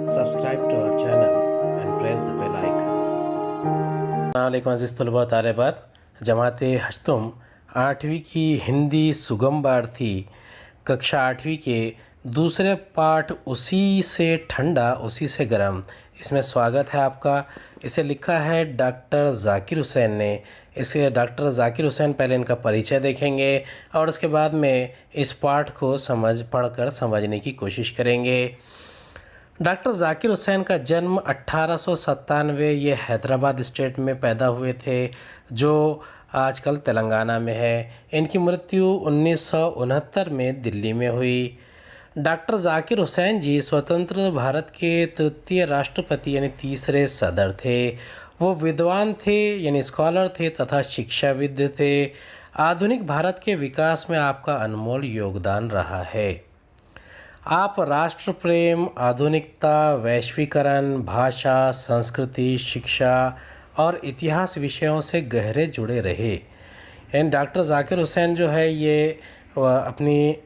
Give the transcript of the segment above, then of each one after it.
Subscribe to our channel and press the bell icon. वालेकुम अज़ीज़ तलबा तालिबात, जमात हश्तुम 8वीं की हिंदी सुगम बारथी कक्षा 8वीं के दूसरे पाठ उसी से ठंडा उसी से गर्म, इसमें स्वागत है आपका। इसे लिखा है डॉक्टर ज़ाकिर हुसैन ने। इसे डॉक्टर ज़ाकिर हुसैन, पहले इनका परिचय देखेंगे और उसके बाद में इस पाठ को पढ़कर समझने की कोशिश करेंगे। डॉक्टर ज़ाकिर हुसैन का जन्म 1897 ये हैदराबाद स्टेट में पैदा हुए थे, जो आजकल तेलंगाना में है। इनकी मृत्यु 1969 में दिल्ली में हुई। डॉक्टर ज़ाकिर हुसैन जी स्वतंत्र भारत के तृतीय राष्ट्रपति यानी तीसरे सदर थे। वो विद्वान थे यानी स्कॉलर थे तथा शिक्षाविद थे। आधुनिक भारत के विकास में आपका अनमोल योगदान रहा है। आप राष्ट्र प्रेम, आधुनिकता, वैश्वीकरण, भाषा, संस्कृति, शिक्षा और इतिहास विषयों से गहरे जुड़े रहे। एंड डॉक्टर ज़ाकिर हुसैन जो है ये अपनी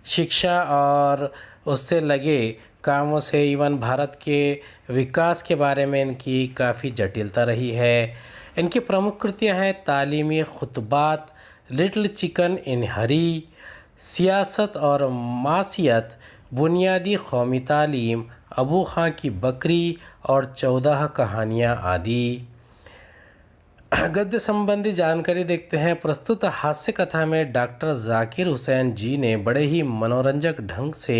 शिक्षा और उससे लगे कामों से इवन भारत के विकास के बारे में इनकी काफ़ी जटिलता रही है। इनकी प्रमुख कृतियाँ हैं तालीमी खुतबात, लिटिल चिकन इन हरी, सियासत और मासियत, बुनियादी कौमी तालीम, अबू खां की बकरी और 14 कहानियाँ आदि। गद्य संबंधी जानकारी देखते हैं। प्रस्तुत हास्य कथा में डॉक्टर ज़ाकिर हुसैन जी ने बड़े ही मनोरंजक ढंग से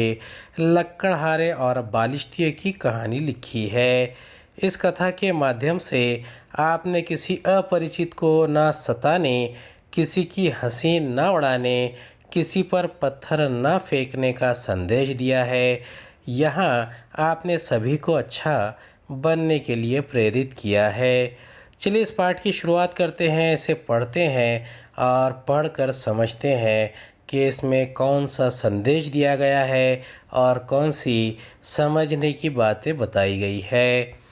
लक्कड़हारे और बालिश्तिये की कहानी लिखी है। इस कथा के माध्यम से आपने किसी अपरिचित को न सताने, किसी की हंसी न उड़ाने, किसी पर पत्थर न फेंकने का संदेश दिया है। यहाँ आपने सभी को अच्छा बनने के लिए प्रेरित किया है। चलिए इस पाठ की शुरुआत करते हैं, इसे पढ़ते हैं और पढ़कर समझते हैं कि इसमें कौन सा संदेश दिया गया है और कौन सी समझने की बातें बताई गई है।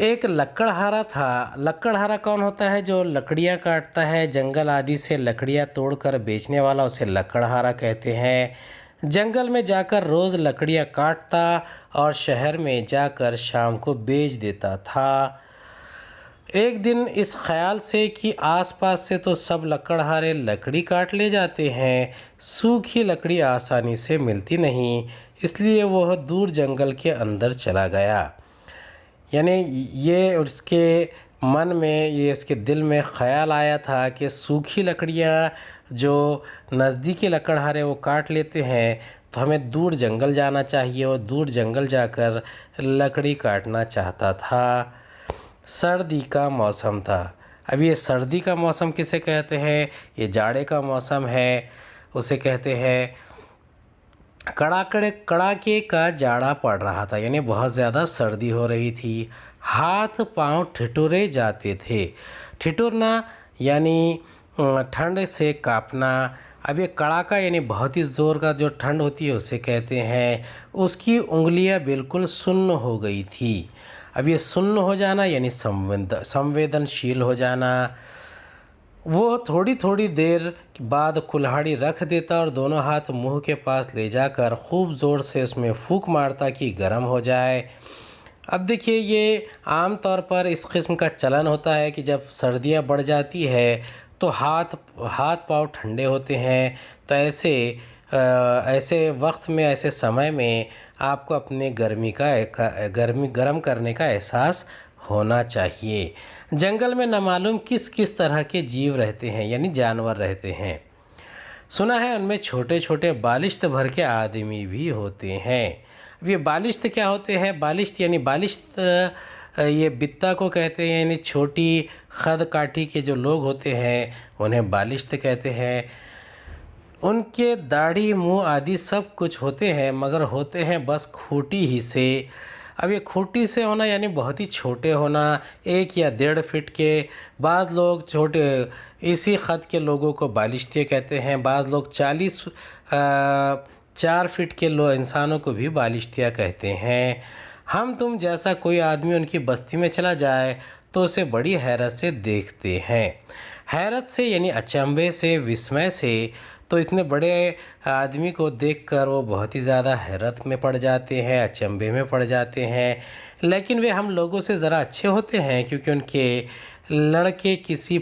एक लकड़हारा था। लकड़हारा कौन होता है? जो लकड़ियाँ काटता है, जंगल आदि से लकड़ियाँ तोड़कर बेचने वाला, उसे लकड़हारा कहते हैं। जंगल में जाकर रोज़ लकड़ियाँ काटता और शहर में जाकर शाम को बेच देता था। एक दिन इस ख्याल से कि आसपास से तो सब लकड़हारे लकड़ी काट ले जाते हैं, सूखी लकड़ी आसानी से मिलती नहीं, इसलिए वह दूर जंगल के अंदर चला गया। यानी ये उसके मन में, ये उसके दिल में ख्याल आया था कि सूखी लकड़ियाँ जो नज़दीकी लकड़हारे वो काट लेते हैं, तो हमें दूर जंगल जाना चाहिए। और दूर जंगल जाकर लकड़ी काटना चाहता था। सर्दी का मौसम था। अब ये सर्दी का मौसम किसे कहते हैं? ये जाड़े का मौसम है, उसे कहते हैं। कड़ाके का जाड़ा पड़ रहा था, यानी बहुत ज़्यादा सर्दी हो रही थी। हाथ पांव ठिठुरे जाते थे। ठिठुरना यानी ठंड से कांपना। अब ये कड़ाका यानी बहुत ही ज़ोर का जो ठंड होती है उसे कहते हैं। उसकी उंगलियां बिल्कुल सुन्न हो गई थी। अब ये सुन्न हो जाना यानी संवेदनशील हो जाना। वो थोड़ी थोड़ी देर बाद कुल्हाड़ी रख देता और दोनों हाथ मुंह के पास ले जाकर खूब ज़ोर से उसमें फूंक मारता कि गर्म हो जाए। अब देखिए, ये आम तौर पर इस किस्म का चलन होता है कि जब सर्दियां बढ़ जाती है तो हाथ पांव ठंडे होते हैं। तो ऐसे वक्त में, ऐसे समय में आपको अपने गर्मी गर्म करने का एहसास होना चाहिए। जंगल में न मालूम किस किस तरह के जीव रहते हैं, यानी जानवर रहते हैं। सुना है उनमें छोटे छोटे बालिश्त भर के आदमी भी होते हैं। अब ये बालिश्त क्या होते हैं? बालिश्त यानी ये बित्ता को कहते हैं, यानी छोटी खद काठी के जो लोग होते हैं उन्हें बालिश्त कहते हैं। उनके दाढ़ी, मुंह आदि सब कुछ होते हैं, मगर होते हैं बस खूंटी ही से। अब ये खूंटी से होना यानी बहुत ही छोटे होना, 1 या 1.5 फीट के। बाज़ लोग छोटे इसी ख़द के लोगों को बालिश्तिये कहते हैं। बाज़ लोग 4 फीट के इंसानों को भी बालिश्तिया कहते हैं। हम तुम जैसा कोई आदमी उनकी बस्ती में चला जाए तो उसे बड़ी हैरत से देखते हैं। हैरत से यानी अचंभे से, विस्मय से। तो इतने बड़े आदमी को देखकर वो बहुत ही ज़्यादा हैरत में पड़ जाते हैं, अचंभे में पड़ जाते हैं। लेकिन वे हम लोगों से ज़रा अच्छे होते हैं, क्योंकि उनके लड़के किसी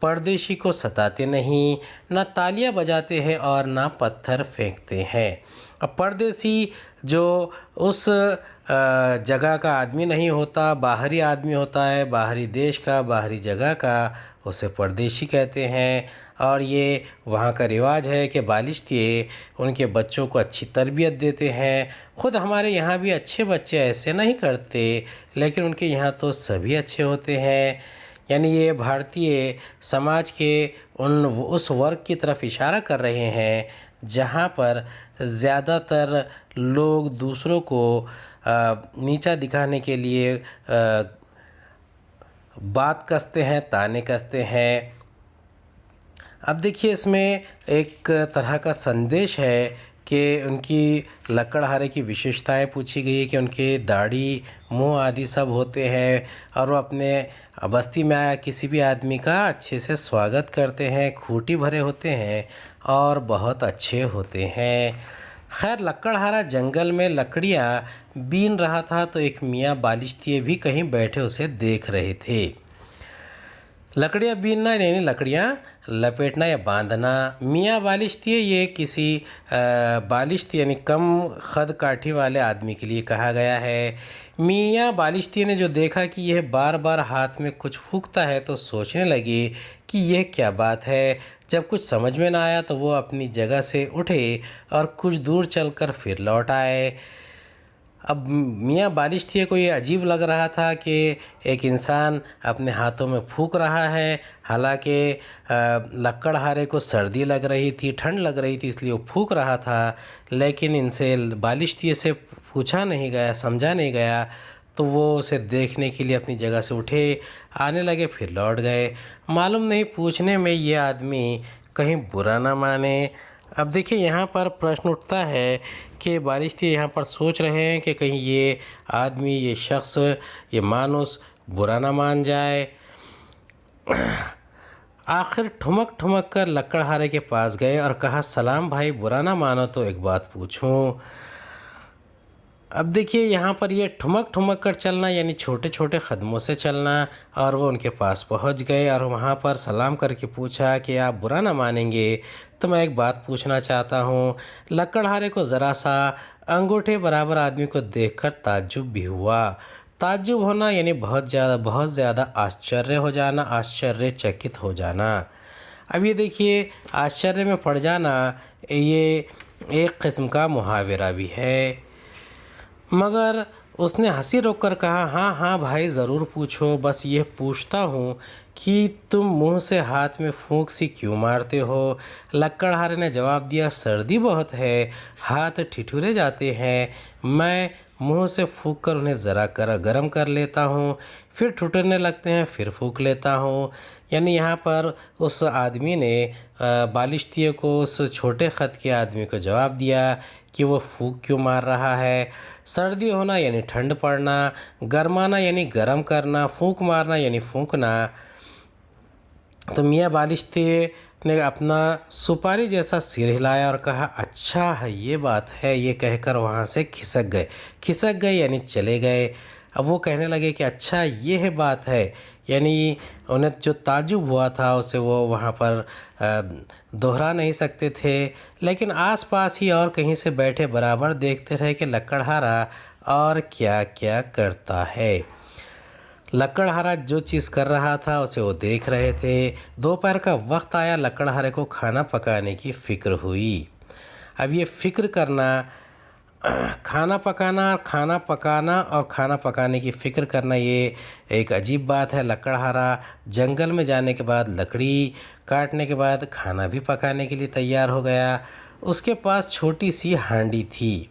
परदेशी को सताते नहीं, ना तालियां बजाते हैं और ना पत्थर फेंकते हैं। अब परदेशी जो उस जगह का आदमी नहीं होता, बाहरी आदमी होता है, बाहरी देश का, बाहरी जगह का, उसे परदेशी कहते हैं। और ये वहाँ का रिवाज है कि बालिश्तिये उनके बच्चों को अच्छी तरबियत देते हैं। ख़ुद हमारे यहाँ भी अच्छे बच्चे ऐसे नहीं करते, लेकिन उनके यहाँ तो सभी अच्छे होते हैं। यानी ये भारतीय समाज के उस वर्ग की तरफ इशारा कर रहे हैं जहाँ पर ज़्यादातर लोग दूसरों को नीचा दिखाने के लिए बात कसते हैं, ताने कसते हैं। अब देखिए, इसमें एक तरह का संदेश है कि उनकी लकड़हारे की विशेषताएं पूछी गई है कि उनके दाढ़ी, मुंह आदि सब होते हैं और वो अपने बस्ती में आया किसी भी आदमी का अच्छे से स्वागत करते हैं, खूंटी भरे होते हैं और बहुत अच्छे होते हैं। खैर, लकड़हारा जंगल में लकड़ियाँ बीन रहा था तो एक मियाँ बालिश्तिये भी कहीं बैठे उसे देख रहे थे। लकड़ियाँ बीनना यानी लकड़ियाँ लपेटना या बांधना। मियाँ बालिश्तिये ये किसी बालिश्त यानी कम खद काठी वाले आदमी के लिए कहा गया है। मियाँ बालिश्तिये ने जो देखा कि यह बार बार हाथ में कुछ फूंकता है तो सोचने लगे कि यह क्या बात है। जब कुछ समझ में ना आया तो वो अपनी जगह से उठे और कुछ दूर चलकर फिर लौट आए। अब मियाँ बालिश्तिये को ये अजीब लग रहा था कि एक इंसान अपने हाथों में फूंक रहा है। हालांकि लकड़हारे को सर्दी लग रही थी, ठंड लग रही थी, इसलिए वो फूंक रहा था। लेकिन इनसे बालिश्तिये से पूछा नहीं गया, समझा नहीं गया, तो वो उसे देखने के लिए अपनी जगह से उठे, आने लगे, फिर लौट गए। मालूम नहीं पूछने में ये आदमी कहीं बुरा ना माने। अब देखिए, यहाँ पर प्रश्न उठता है कि बालिश्तिये यहाँ पर सोच रहे हैं कि कहीं ये आदमी, ये शख्स, ये मानुस बुरा ना मान जाए। आखिर ठुमक ठुमक कर लकड़हारे के पास गए और कहा, सलाम भाई, बुरा ना मानो तो एक बात पूछूं। अब देखिए, यहाँ पर ये ठुमक ठुमक कर चलना यानी छोटे छोटे कदमों से चलना। और वो उनके पास पहुँच गए और वहाँ पर सलाम करके पूछा कि आप बुरा ना मानेंगे तो मैं एक बात पूछना चाहता हूँ। लकड़हारे को ज़रा सा अंगूठे बराबर आदमी को देखकर ताज्जुब भी हुआ। ताज्जुब होना यानी बहुत ज़्यादा आश्चर्य हो जाना, आश्चर्यचकित हो जाना। अब ये देखिए, आश्चर्य में पड़ जाना ये एक किस्म का मुहावरा भी है। मगर उसने हंसी रोककर कहा, हाँ हाँ भाई, ज़रूर पूछो। बस ये पूछता हूँ कि तुम मुंह से हाथ में फूंक सी क्यों मारते हो। लकड़हारे ने जवाब दिया, सर्दी बहुत है, हाथ ठिठुरे जाते हैं, मैं मुंह से फूंक कर उन्हें ज़रा गर्म कर लेता हूँ, फिर ठुठुरने लगते हैं, फिर फूंक लेता हूँ। यानी यहाँ पर उस आदमी ने बालिश्तिये को, उस छोटे ख़त के आदमी को जवाब दिया कि वो फूंक क्यों मार रहा है। सर्दी होना यानी ठंड पड़ना, गरमाना यानी गर्म करना, फूंक मारना यानी फूंकना। तो मियाँ बालिश्तिये ने अपना सुपारी जैसा सिर हिलाया और कहा, अच्छा है, ये बात है। ये कहकर वहाँ से खिसक गए यानी चले गए। अब वो कहने लगे कि अच्छा ये है बात है। यानी उन्हें जो ताज्जुब हुआ था उसे वो वहाँ पर दोहरा नहीं सकते थे, लेकिन आसपास ही और कहीं से बैठे बराबर देखते रहे कि लकड़हारा और क्या क्या करता है। लकड़हारा जो चीज़ कर रहा था उसे वो देख रहे थे। दोपहर का वक्त आया, लकड़हारे को खाना पकाने की फ़िक्र हुई। अब ये फ़िक्र करना, खाना पकाने की फ़िक्र करना, ये एक अजीब बात है। लकड़हारा जंगल में जाने के बाद, लकड़ी काटने के बाद खाना भी पकाने के लिए तैयार हो गया। उसके पास छोटी सी हांडी थी।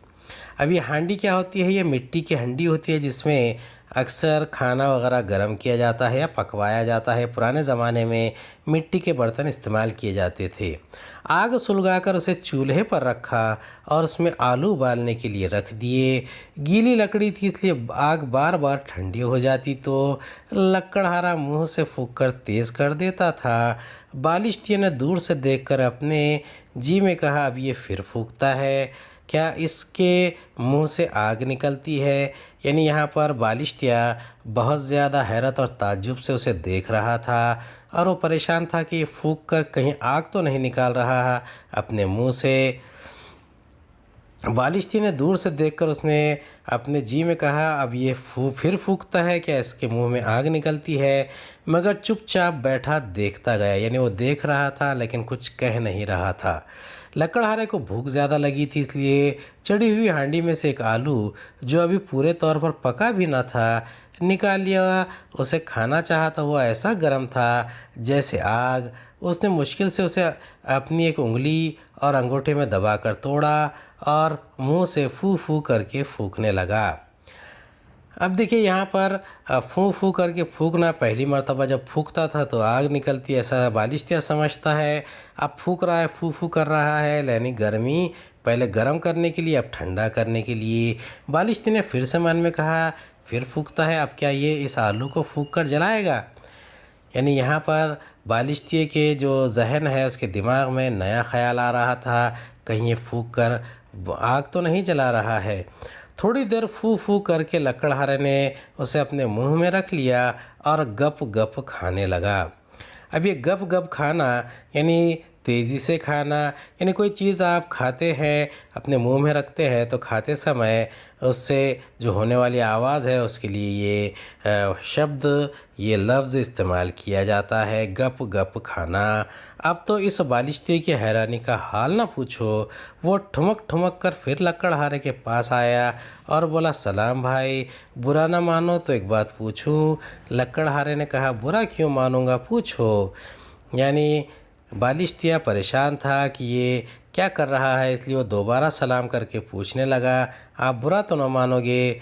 अब ये हांडी क्या होती है? ये मिट्टी की हांडी होती है जिसमें अक्सर खाना वगैरह गर्म किया जाता है या पकवाया जाता है। पुराने ज़माने में मिट्टी के बर्तन इस्तेमाल किए जाते थे। आग सुलगाकर उसे चूल्हे पर रखा और उसमें आलू उबालने के लिए रख दिए। गीली लकड़ी थी इसलिए आग बार बार ठंडी हो जाती तो लकड़हारा मुंह से फूंक कर तेज़ कर देता था। बालिश्तिये ने दूर से देखकर अपने जी में कहा, अब ये फिर फूंकता है, क्या इसके मुंह से आग निकलती है? यानी यहाँ पर बालिश्तिया बहुत ज़्यादा हैरत और ताज्जुब से उसे देख रहा था और वो परेशान था कि ये फूंक कर कहीं आग तो नहीं निकाल रहा है अपने मुंह से। बालिश्ती ने दूर से देखकर उसने अपने जी में कहा, अब ये फिर फूंकता है, क्या इसके मुंह में आग निकलती है? मगर चुपचाप बैठा देखता गया। यानी वो देख रहा था लेकिन कुछ कह नहीं रहा था। लकड़हारे को भूख ज़्यादा लगी थी, इसलिए चढ़ी हुई हांडी में से एक आलू, जो अभी पूरे तौर पर पका भी न था, निकाल लिया। उसे खाना चाहा तो वो ऐसा गर्म था जैसे आग। उसने मुश्किल से उसे अपनी एक उंगली और अंगूठे में दबाकर तोड़ा और मुंह से फू फू करके फूंकने लगा। अब देखिए यहाँ पर फूँ फूँ करके फूंकना, पहली मर्तबा जब फूंकता था तो आग निकलती, ऐसा बालिश्तिया समझता है। अब फूंक रहा है, फू फू कर रहा है, यानी गर्मी पहले गर्म करने के लिए, अब ठंडा करने के लिए। बालिश्ती ने फिर से मन में कहा, फिर फूंकता है, अब क्या ये इस आलू को फूंक कर जलाएगा? यानी यहाँ पर बालिश्तिये के जो जहन है, उसके दिमाग में नया ख्याल आ रहा था, कहीं ये फूंक कर आग तो नहीं जला रहा है। थोड़ी देर फू फू करके लकड़हारे ने उसे अपने मुंह में रख लिया और गप गप खाने लगा। अब ये गप गप खाना यानी तेज़ी से खाना, यानी कोई चीज़ आप खाते हैं, अपने मुंह में रखते हैं, तो खाते समय उससे जो होने वाली आवाज़ है, उसके लिए ये शब्द, ये लफ्ज़ इस्तेमाल किया जाता है, गप गप खाना। अब तो इस बालिश्ते की हैरानी का हाल ना पूछो। वो ठुमक ठुमक कर फिर लकड़हारे के पास आया और बोला, सलाम भाई, बुरा ना मानो तो एक बात पूछूं? लकड़हारे ने कहा, बुरा क्यों मानूंगा, पूछो। यानी बालिश्तिया परेशान था कि ये क्या कर रहा है, इसलिए वो दोबारा सलाम करके पूछने लगा, आप बुरा तो न मानोगे?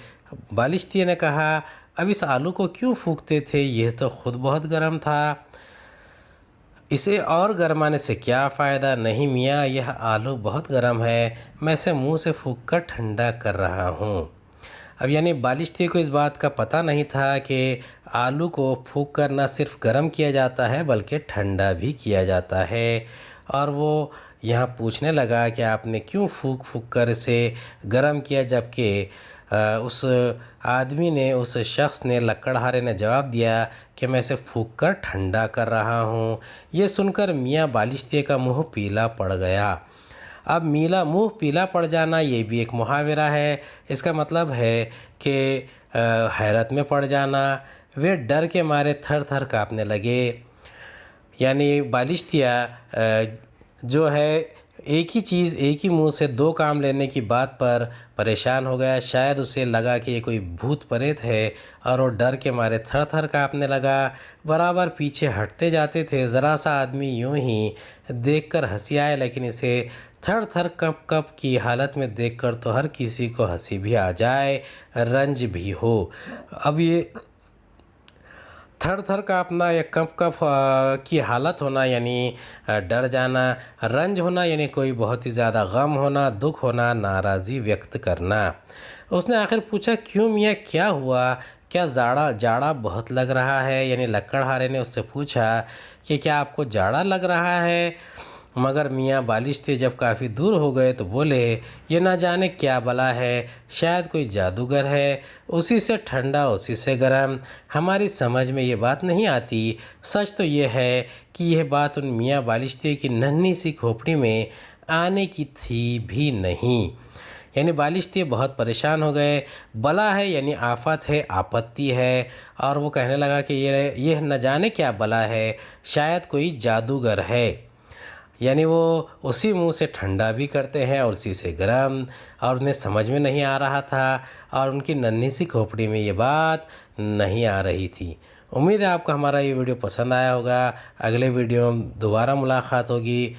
बालिश्तिया ने कहा, अब इस आलू को क्यों फूंकते थे, यह तो खुद बहुत गर्म था, इसे और गरमाने से क्या फ़ायदा? नहीं मियाँ, यह आलू बहुत गर्म है, मैं इसे मुंह से फूंक कर ठंडा कर रहा हूँ। अब यानी बालिश्ती को इस बात का पता नहीं था कि आलू को फूंक कर न सिर्फ गर्म किया जाता है बल्कि ठंडा भी किया जाता है। और वो यहाँ पूछने लगा कि आपने क्यों फूंक फूंक कर इसे गर्म किया, जबकि उस आदमी ने, उस शख्स ने, लकड़हारे ने जवाब दिया कि मैं इसे फूंक कर ठंडा कर रहा हूँ। ये सुनकर मियाँ बालिश्ते का मुँह पीला पड़ गया। अब मुँह पीला पड़ जाना ये भी एक मुहावरा है। इसका मतलब है कि हैरत में पड़ जाना। वे डर के मारे थर थर काँपने लगे। यानी बालिश्तिया जो है एक ही चीज़, एक ही मुंह से दो काम लेने की बात पर परेशान हो गया। शायद उसे लगा कि ये कोई भूत प्रेत है और वो डर के मारे थर थर काँपने लगा। बराबर पीछे हटते जाते थे। ज़रा सा आदमी यूं ही देखकर हंसी आए, लेकिन इसे थर थर कँप कँप की हालत में देखकर तो हर किसी को हंसी भी आ जाए, रंज भी हो। अब ये थर थर काँपना या कँप कँप की हालत होना यानी डर जाना, रंज होना यानी कोई बहुत ही ज़्यादा गम होना, दुख होना, नाराज़ी व्यक्त करना। उसने आखिर पूछा, क्यों मियाँ, क्या हुआ? क्या जाड़ा बहुत लग रहा है? यानी लकड़हारे ने उससे पूछा कि क्या आपको जाड़ा लग रहा है? मगर मियाँ बालिश्ते जब काफ़ी दूर हो गए तो बोले, ये ना जाने क्या बला है, शायद कोई जादूगर है, उसी से ठंडा उसी से गर्म, हमारी समझ में ये बात नहीं आती। सच तो ये है कि यह बात उन मियाँ बालिश्ते की नन्ही सी खोपड़ी में आने की थी भी नहीं। यानी बालिश्ते बहुत परेशान हो गए। बला है यानी आफत है, आपत्ति है। और वो कहने लगा कि ये न जाने क्या बला है, शायद कोई जादूगर है। यानी वो उसी मुंह से ठंडा भी करते हैं और उसी से गर्म, और उन्हें समझ में नहीं आ रहा था और उनकी नन्ही सी खोपड़ी में ये बात नहीं आ रही थी। उम्मीद है आपको हमारा ये वीडियो पसंद आया होगा। अगले वीडियो में दोबारा मुलाकात होगी।